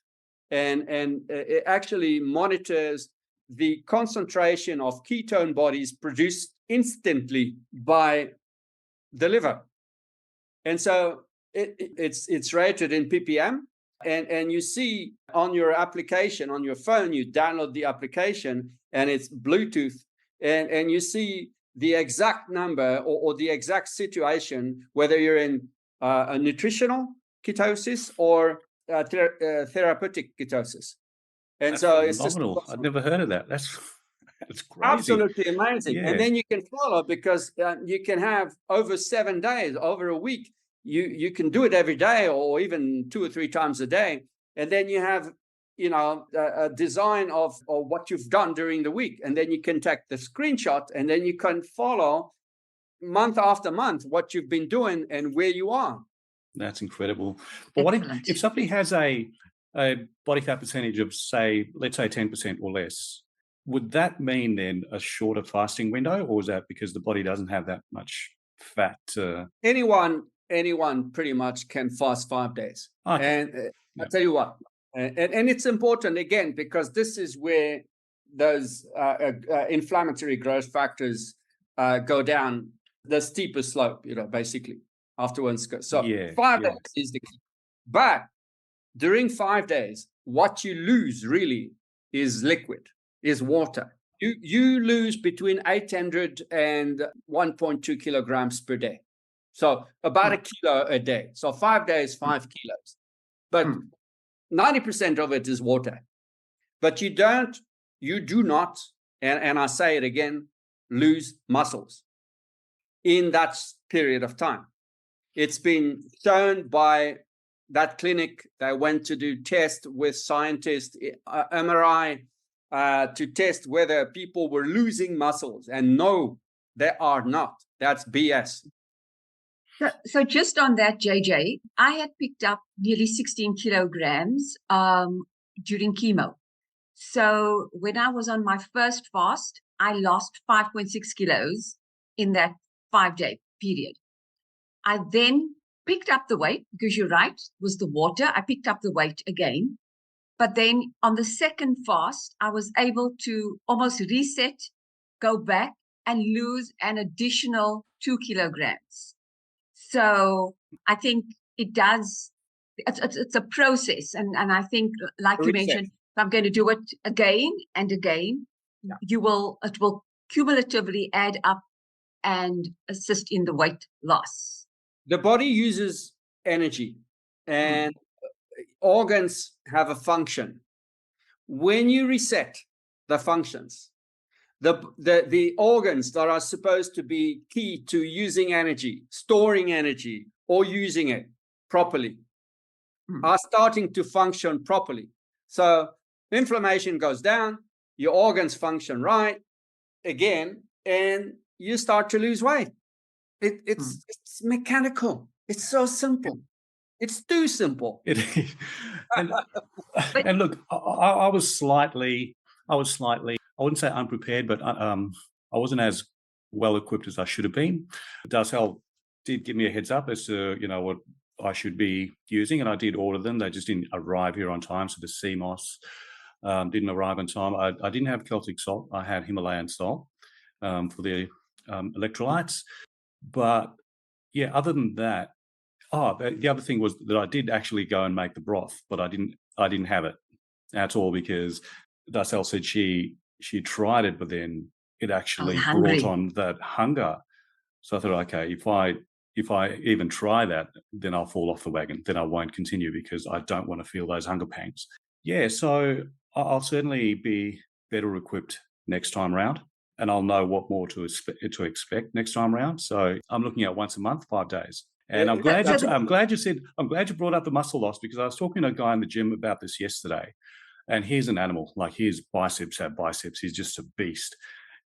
and it actually monitors the concentration of ketone bodies produced instantly by the liver. And so it's rated in ppm, and you see on your application, on your phone, you download the application, and it's Bluetooth, and you see the exact number or the exact situation, whether you're in a nutritional ketosis or therapeutic ketosis. And that's so phenomenal. it's just, I've never heard of that. That's crazy. Absolutely amazing. Yeah. And then you can follow, because you can have over 7 days, over a week. You can do it every day, or even 2 or 3 times a day. And then you have, a design of what you've done during the week. And then you can take the screenshot, and then you can follow month after month what you've been doing and where you are. That's incredible. But what if somebody has a body fat percentage of, say, let's say 10% or less? Would that mean then a shorter fasting window, or is that because the body doesn't have that much fat? Anyone pretty much can fast 5 days. Okay. And I'll tell you what, and it's important, again, because this is where those inflammatory growth factors go down the steepest slope, basically, after one goes. So 5 days is the key. But during 5 days, what you lose really is liquid, is water. You lose between 800 and 1.2 kilograms per day. So about a kilo a day. So 5 days, 5 kilos. But 90% of it is water. But you do not, and I say it again, lose muscles in that period of time. It's been shown by that clinic. They went to do tests with scientists, MRI, to test whether people were losing muscles. And no, they are not. That's BS. So just on that, JJ, I had picked up nearly 16 kilograms during chemo. So when I was on my first fast, I lost 5.6 kilos in that 5-day period. I then picked up the weight, because you're right, it was the water. I picked up the weight again. But then on the second fast, I was able to almost reset, go back and lose an additional 2 kilograms. So I think it does, it's a process. And I think, like you mentioned, if I'm going to do it again and again, it will cumulatively add up and assist in the weight loss. The body uses energy and organs have a function. When you reset the functions, the organs that are supposed to be key to using energy, storing energy, or using it properly are starting to function properly. So inflammation goes down, your organs function right again, and you start to lose weight. It's mechanical. It's so simple. It's too simple. It is. And look, I was slightly, I wouldn't say unprepared, but I wasn't as well equipped as I should have been. Darcelle did give me a heads up as to, what I should be using, and I did order them. They just didn't arrive here on time. So the CMOS didn't arrive on time. I didn't have Celtic salt. I had Himalayan salt for the electrolytes. But yeah, other than that, the other thing was that I did actually go and make the broth, but I didn't have it at all, because Darcelle said she tried it, but then it actually brought on that hunger. So I thought, okay, if I even try that, then I'll fall off the wagon. Then I won't continue, because I don't want to feel those hunger pangs. Yeah, so I'll certainly be better equipped next time round, and I'll know what more to expect next time round. So I'm looking at once a month, 5 days. And I'm glad you brought up the muscle loss, because I was talking to a guy in the gym about this yesterday, and he's an animal. Like, his biceps have biceps. He's just a beast.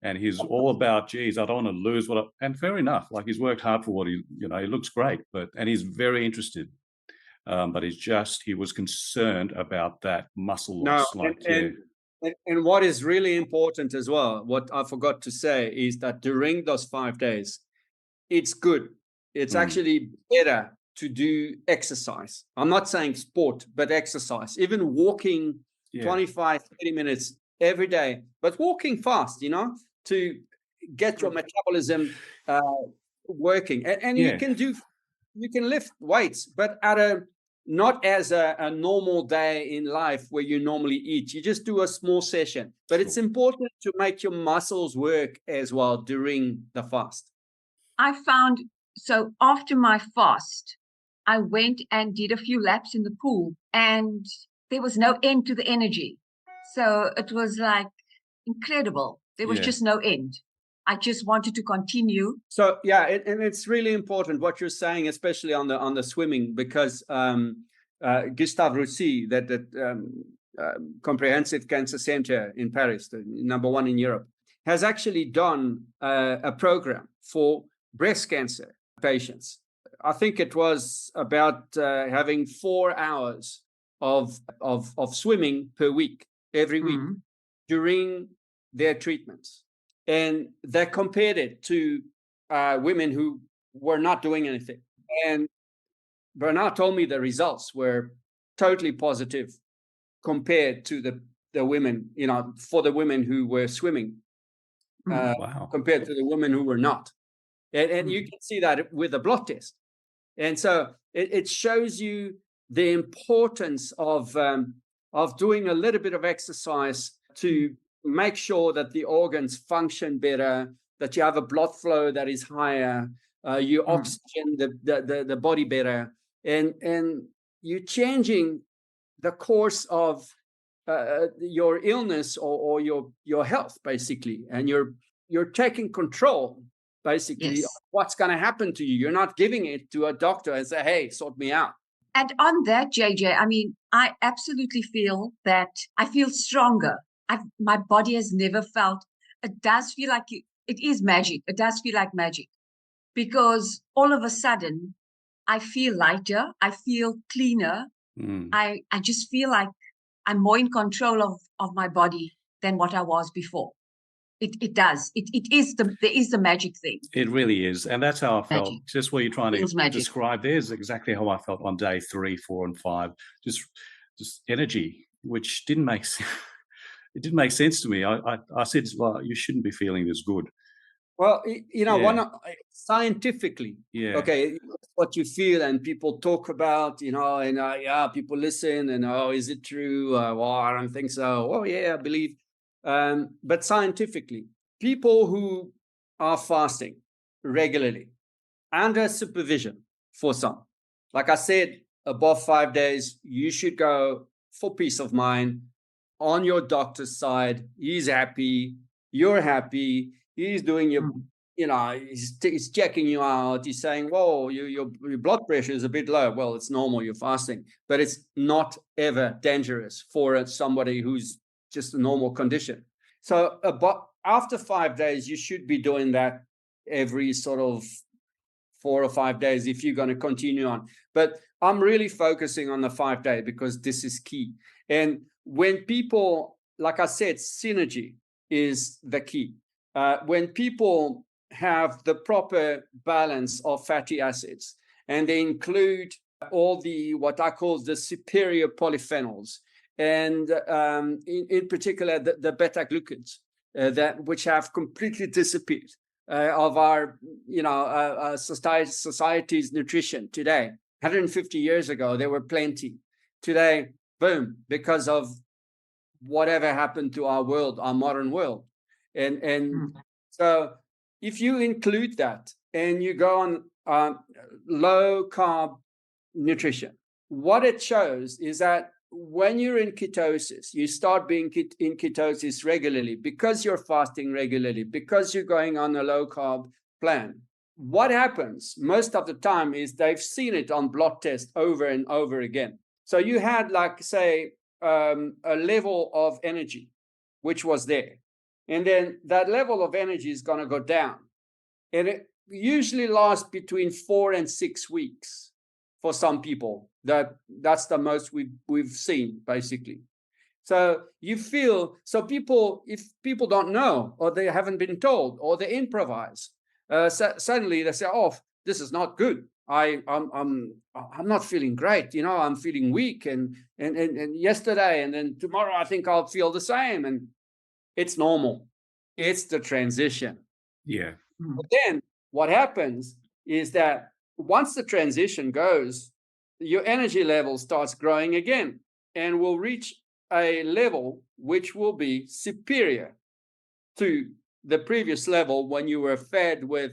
And he's all about, geez, I don't want to lose and fair enough. Like, he's worked hard for what he looks great, and he's very interested. But he was concerned about that muscle loss. And what is really important as well, what I forgot to say, is that during those 5 days, it's good. It's actually better to do exercise. I'm not saying sport, but exercise. Even walking 25, 30 minutes every day, but walking fast, to get your metabolism working. And you can lift weights, but not as a normal day in life where you normally eat. You just do a small session. But it's important to make your muscles work as well during the fast. I found, so after my fast, I went and did a few laps in the pool, and there was no end to the energy. So it was like incredible. There was just no end. I just wanted to continue. So and it's really important what you're saying, especially on the swimming, because Gustave Roussy, that Comprehensive Cancer Center in Paris, the number 1 in Europe, has actually done a program for breast cancer patients. I think it was about having 4 hours of swimming per week, every week, during their treatments. And they compared it to women who were not doing anything. And Bernard told me the results were totally positive compared to the women, for the women who were swimming, compared to the women who were not. And you can see that with a blood test. And so it shows you the importance of of doing a little bit of exercise to make sure that the organs function better, that you have a blood flow that is higher, you oxygen the body better, and you're changing the course of your illness or your health, basically, and you're taking control, basically, Yes. of what's going to happen to you. You're not giving it to a doctor and say, hey, sort me out. And on that, JJ, I mean, I absolutely feel that I feel stronger. My body has never felt, it does feel like it is magic. It does feel like magic because all of a sudden I feel lighter. I feel cleaner. I just feel like I'm more in control of my body than what I was before. It does. There is the magic thing. It really is. And that's how I felt. Magic. Just what you're trying Feels to magic. describe there is exactly how I felt on day 3, 4, and 5. Just energy, which didn't make sense. It didn't make sense to me. I said, well, you shouldn't be feeling this good. Well, scientifically, okay, what you feel and people talk about, and people listen and, is it true? Well, I don't think so. Oh, yeah, I believe. But scientifically, people who are fasting regularly under supervision for some, like I said, above 5 days, you should go for peace of mind on your doctor's side. He's happy, you're happy. He's doing your, he's checking you out. He's saying, whoa, your blood pressure is a bit low. Well, it's normal, you're fasting, but it's not ever dangerous for somebody who's just a normal condition. So after 5 days, you should be doing that every sort of 4 or 5 days if you're going to continue on. But I'm really focusing on the 5 day because this is key. And when people, like I said, synergy is the key. When people have the proper balance of fatty acids and they include all the what I call the superior polyphenols, and in particular the beta glucans which have completely disappeared of our society's nutrition today. 150 years ago there were plenty. Today, boom, because of whatever happened to our world, our modern world. And so if you include that and you go on low carb nutrition, what it shows is that when you're in ketosis, you start being in ketosis regularly because you're fasting regularly, because you're going on a low carb plan. What happens most of the time is they've seen it on blood tests over and over again. So you had, like, say, a level of energy, which was there. And then that level of energy is going to go down. And it usually lasts between 4 and 6 weeks for some people. That's the most we've seen, basically. So if people don't know, or they haven't been told, or they improvise, suddenly they say, oh, this is not good. I'm not feeling great, I'm feeling weak, and yesterday, and then tomorrow I think I'll feel the same. And it's normal. It's the transition. Yeah. But then what happens is that once the transition goes, your energy level starts growing again and will reach a level which will be superior to the previous level when you were fed with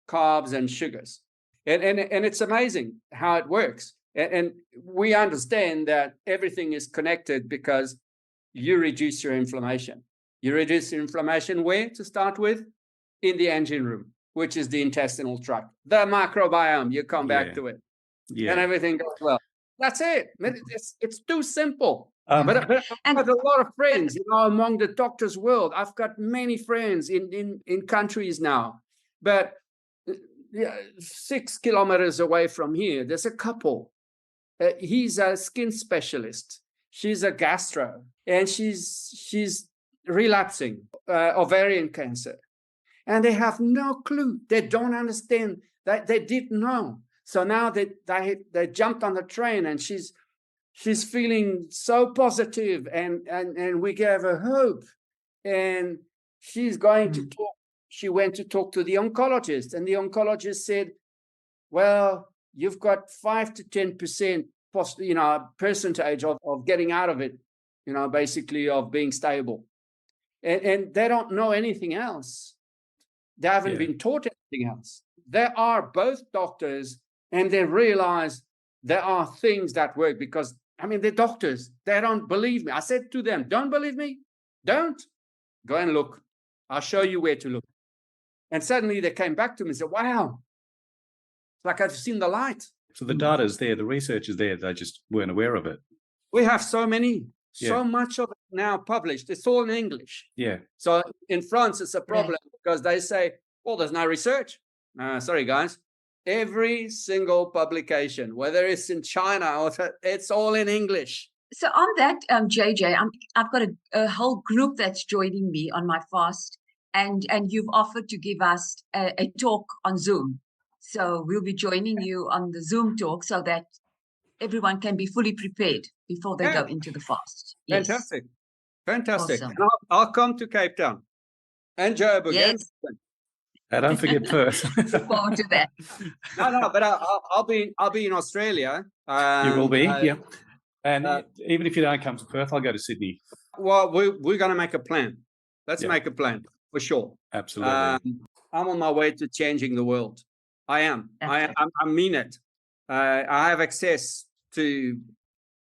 carbs and sugars. And it's amazing how it works. And we understand that everything is connected because you reduce your inflammation. You reduce your inflammation where, to start with? In the engine room, which is the intestinal tract. The microbiome, you come back to it. Yeah. And everything goes well. That's it. It's too simple. But I've got a lot of friends, among the doctors' world. I've got many friends in countries now. But 6 kilometers away from here, there's a couple. He's a skin specialist. She's a gastro. And she's relapsing ovarian cancer. And they have no clue. They don't understand. That they didn't know. So now they jumped on the train, and she's feeling so positive, and we gave her hope. And she's going to talk. She went to talk to the oncologist, and the oncologist said, well, you've got 5 to 10% percentage of getting out of it. basically of being stable. And they don't know anything else. They haven't been taught anything else. They are both doctors, and they realize there are things that work because, they're doctors. They don't believe me. I said to them, don't believe me? Don't. Go and look. I'll show you where to look. And suddenly they came back to me and said, wow, it's like I've seen the light. So the data's there, the research is there, they just weren't aware of it. We have so much of it now published. It's all in English. Yeah. So in France, it's a problem because they say, well, there's no research. Sorry, guys. Every single publication, whether it's in China or it's all in English. So on that, JJ, I've got a whole group that's joining me on my fast, and you've offered to give us a talk on Zoom. So we'll be joining you on the Zoom talk so that everyone can be fully prepared before they go into the fast. Yes. Fantastic. Awesome. I'll come to Cape Town and Joburg. Yes. Don't forget Perth. Look forward to that. No, but I'll be in Australia. You will be, yeah. And even if you don't come to Perth, I'll go to Sydney. Well, we're going to make a plan. Let's make a plan for sure. Absolutely. I'm on my way to changing the world. I am. I mean it. I have access to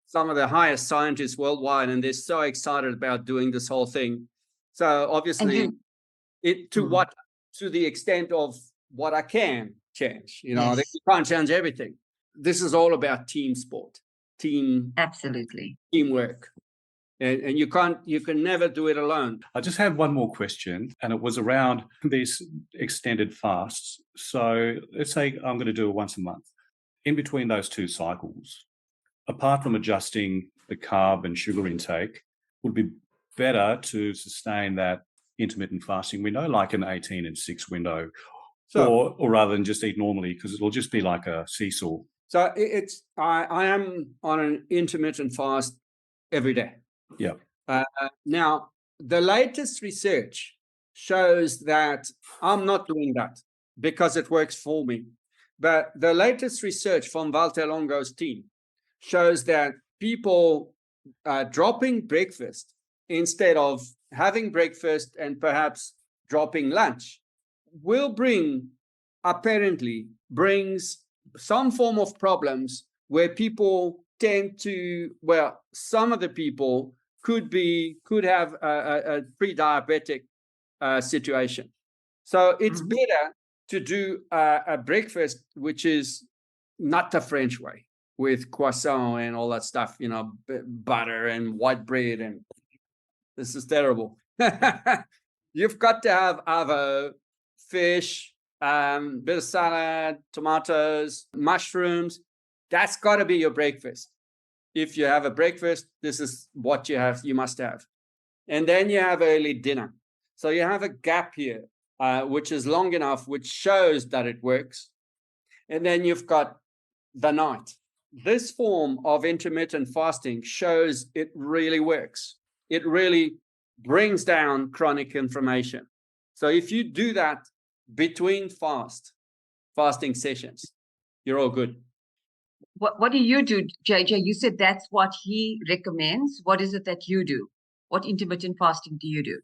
some of the highest scientists worldwide, and they're so excited about doing this whole thing. So obviously, to the extent of what I can change. You can't change everything. This is all about team sport, teamwork, and you can never do it alone. I just had one more question, and it was around these extended fasts. So let's say I'm going to do it once a month. In between those two cycles, apart from adjusting the carb and sugar intake, would be better to sustain that intermittent fasting window, like an 18 and 6 window, or rather than just eat normally, because it'll just be like a seesaw. So I am on an intermittent fast every day. Yeah. Now, the latest research shows that I'm not doing that because it works for me. But the latest research from Walter Longo's team shows that people dropping breakfast instead of having breakfast and perhaps dropping lunch brings some form of problems where people tend to, some of the people could have a pre-diabetic situation. So it's better to do a breakfast which is not the French way with croissant and all that stuff, butter and white bread, and this is terrible. You've got to have avo, fish, bit of salad, tomatoes, mushrooms. That's got to be your breakfast. If you have a breakfast, this is what you must have. And then you have early dinner. So you have a gap here, which is long enough, which shows that it works. And then you've got the night. This form of intermittent fasting shows it really works. It really brings down chronic inflammation. So if you do that between fasting sessions, you're all good. What do you do, JJ? You said that's what he recommends. What is it that you do? What intermittent fasting do you do?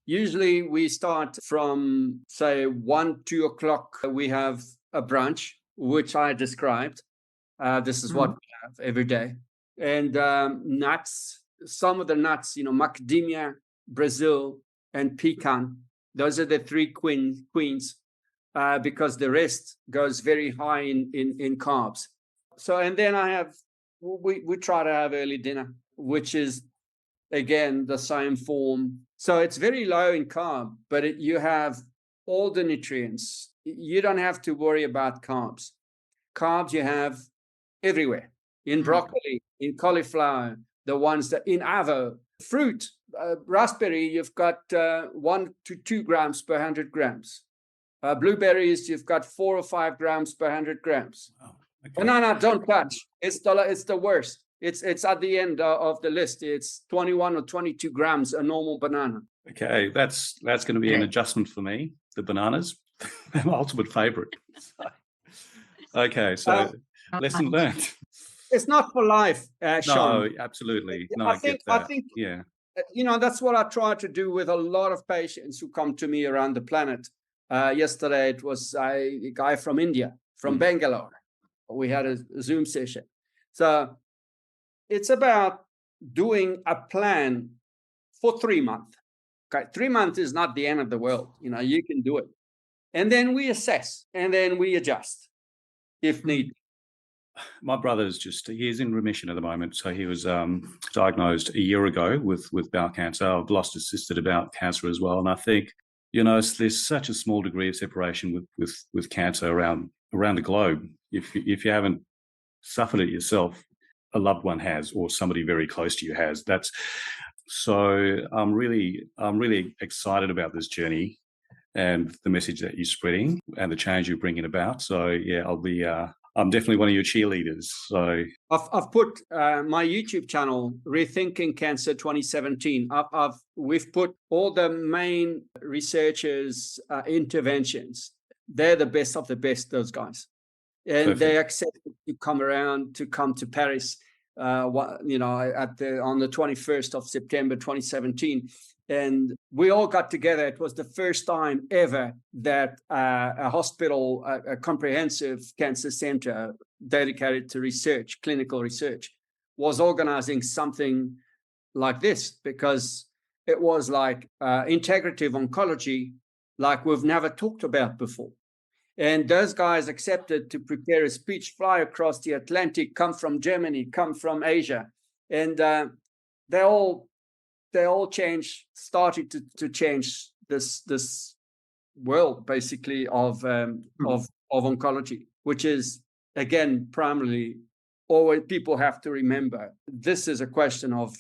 Usually we start from, say, 1, 2 o'clock. We have a brunch, which I described. This is what we have every day. And nuts, some of the nuts, macadamia, Brazil, and pecan. Those are the three queens, because the rest goes very high in carbs. So, and then we try to have early dinner, which is, again, the same form. So it's very low in carb, but you have all the nutrients. You don't have to worry about carbs. Carbs you have everywhere, in broccoli, in cauliflower, the ones that in avo, fruit, raspberry, you've got 1 to 2 grams per 100 grams. Blueberries, you've got 4 or 5 grams per 100 grams. Oh, okay. No, don't touch. It's the worst. It's at the end of the list. It's 21 or 22 grams a normal banana. Okay, that's going to be an adjustment for me. The bananas, my ultimate favorite. Okay, so lesson learned. It's not for life, No, Sean. absolutely. No, I I think, get that. Yeah. That's what I try to do with a lot of patients who come to me around the planet. Yesterday, it was a guy from India, from Bangalore. We had a Zoom session. So it's about doing a plan for 3 months. Okay, 3 months is not the end of the world. You can do it. And then we assess, and then we adjust if need. My brother's he's in remission at the moment. So he was diagnosed a year ago with bowel cancer. I've lost a sister to bowel cancer as well. And I think, there's such a small degree of separation with cancer around the globe. If you haven't suffered it yourself, a loved one has, or somebody very close to you has. So I'm really excited about this journey and the message that you're spreading and the change you're bringing about. So yeah, I'm definitely one of your cheerleaders. So I've put my YouTube channel, Rethinking Cancer 2017. We've put all the main researchers' interventions. They're the best of the best, those guys, and Perfect. they accepted to come to Paris. On the 21st of September 2017. And we all got together. It was the first time ever that a hospital, a comprehensive cancer center dedicated to research, clinical research, was organizing something like this, because it was like integrative oncology, like we've never talked about before. And those guys accepted to prepare a speech, fly across the Atlantic, come from Germany, come from Asia. And they all started to change this world, basically, of oncology, which is, again, primarily, always people have to remember, this is a question of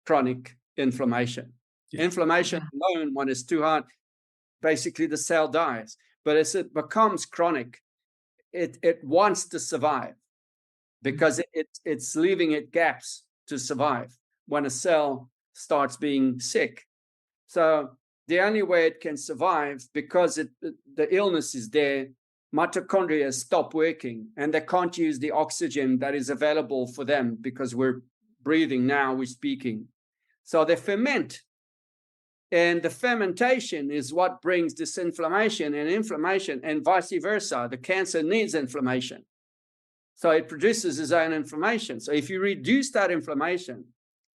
chronic inflammation. Yeah. Inflammation alone, when it's too hard, basically the cell dies. But as it becomes chronic, it wants to survive, because it's leaving it gaps to survive when a cell starts being sick. So the only way it can survive, because the illness is there, mitochondria stop working and they can't use the oxygen that is available for them, because we're breathing now, we're speaking. So they ferment. And the fermentation is what brings this inflammation, and vice versa. The cancer needs inflammation. So it produces its own inflammation. So if you reduce that inflammation,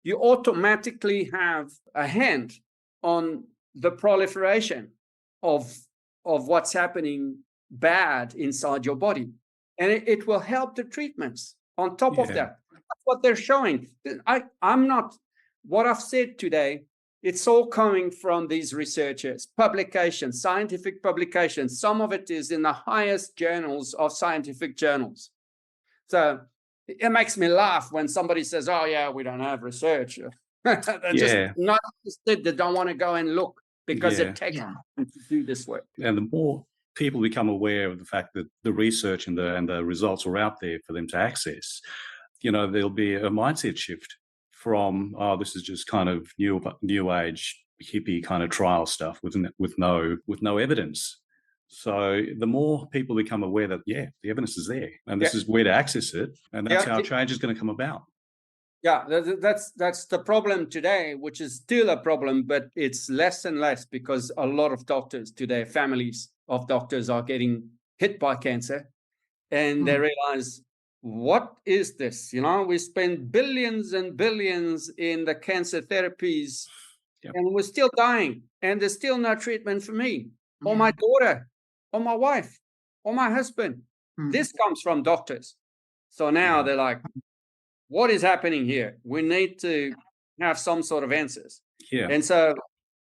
you automatically have a hand on the proliferation of what's happening bad inside your body. And it will help the treatments on top of that. That's what they're showing. What I've said today, it's all coming from these researchers, publications, scientific publications. Some of it is in the highest journals of scientific journals. So it makes me laugh when somebody says, oh, yeah, we don't have research. They're just not interested. They don't want to go and look, because it takes time to do this work. And the more people become aware of the fact that the research and the results are out there for them to access, there'll be a mindset shift from, this is just kind of new age hippie kind of trial stuff with no evidence. So the more people become aware that, the evidence is there and this is where to access it, and that's how change is going to come about. Yeah, that's the problem today, which is still a problem, but it's less and less, because a lot of doctors today, families of doctors, are getting hit by cancer, and they realize, what is this? We spend billions and billions in the cancer therapies, and we're still dying, and there's still no treatment for me, or my daughter, or my wife, or my husband. This comes from doctors. So now they're like, what is happening here? We need to have some sort of answers. Yeah. And so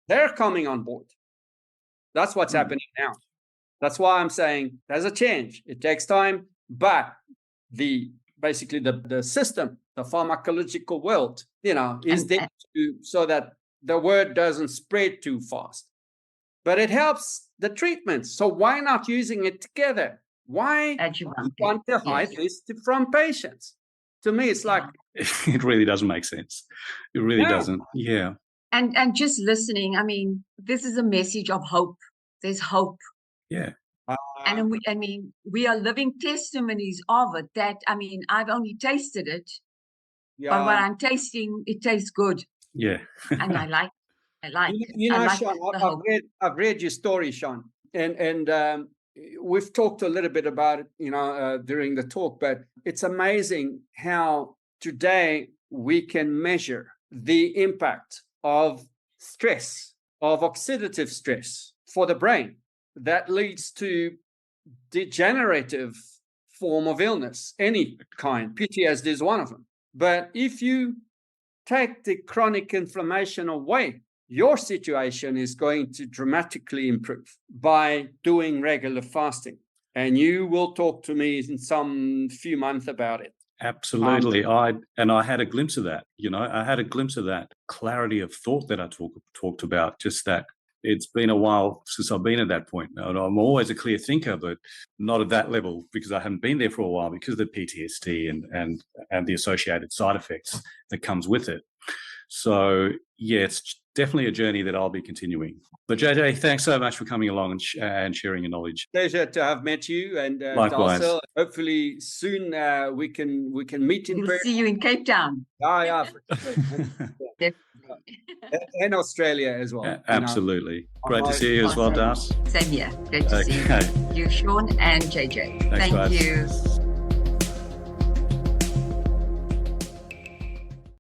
they're coming on board. That's what's happening now. That's why I'm saying there's a change. It takes time, but basically the system, the pharmacological world, is there so that the word doesn't spread too fast. But it helps the treatment. So why not using it together? Why want to hide this from patients? To me, it's like... It really doesn't make sense. It really doesn't. Yeah. And just listening, I mean, this is a message of hope. There's hope. Yeah. And we are living testimonies of it. That, I've only tasted it, but what I'm tasting, it tastes good. Yeah. And I like. Sean, I've read your story, Sean, and we've talked a little bit about it, during the talk. But it's amazing how today we can measure the impact of stress, of oxidative stress for the brain that leads to degenerative form of illness, any kind. PTSD is one of them. But if you take the chronic inflammation away, your situation is going to dramatically improve by doing regular fasting. And you will talk to me in some few months about it. Absolutely. I had a glimpse of that. I had a glimpse of that clarity of thought that I talked about, just that it's been a while since I've been at that point. And I'm always a clear thinker, but not at that level, because I haven't been there for a while because of the PTSD and the associated side effects that comes with it. So, yeah, it's definitely a journey that I'll be continuing. But JJ, thanks so much for coming along and sharing your knowledge. Pleasure to have met you, and likewise. Darcelle, hopefully soon we can meet in person. We'll see you in Cape Town. Yeah. Definitely. And Australia as well. Absolutely. Great to see you as well, Darce. Same here. Great to see you, Sean and JJ. Thanks, Thank guys. you.